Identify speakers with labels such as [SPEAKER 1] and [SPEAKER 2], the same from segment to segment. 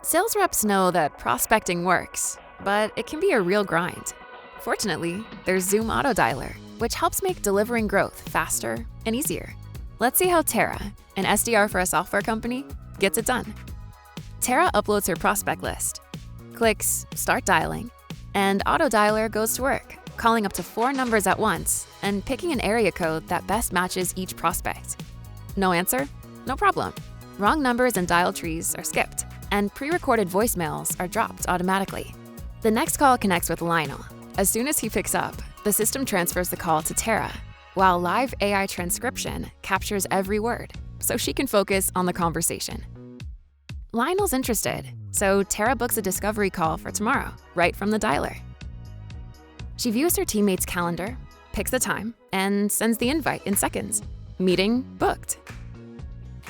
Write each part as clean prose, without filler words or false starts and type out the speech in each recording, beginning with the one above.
[SPEAKER 1] Sales reps know that prospecting works, but it can be a real grind. Fortunately, there's Zoom Auto Dialer, which helps make delivering growth faster and easier. Let's see how Tara, an SDR for a software company, gets it done. Tara uploads her prospect list, clicks Start Dialing, and Auto Dialer goes to work, calling up to 4 numbers at once and picking an area code that best matches each prospect. No answer? No problem. Wrong numbers and dial trees are skipped, and pre-recorded voicemails are dropped automatically. The next call connects with Lionel. As soon as he picks up, the system transfers the call to Tara, while live AI transcription captures every word, so she can focus on the conversation. Lionel's interested, so Tara books a discovery call for tomorrow, right from the dialer. She views her teammate's calendar, picks the time, and sends the invite in seconds. Meeting booked.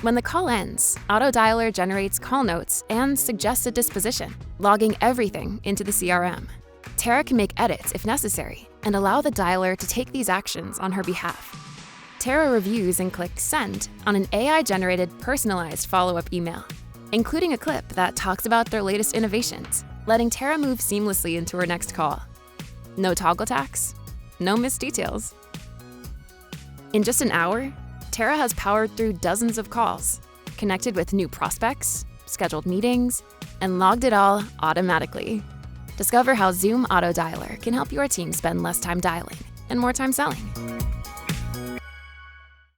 [SPEAKER 1] When the call ends, Auto Dialer generates call notes and suggests a disposition, logging everything into the CRM. Tara can make edits if necessary and allow the dialer to take these actions on her behalf. Tara reviews and clicks Send on an AI-generated personalized follow-up email, including a clip that talks about their latest innovations, letting Tara move seamlessly into her next call. No toggle tax, no missed details. In just an hour, Tara has powered through dozens of calls, connected with new prospects, scheduled meetings, and logged it all automatically. Discover how Zoom Auto Dialer can help your team spend less time dialing and more time selling.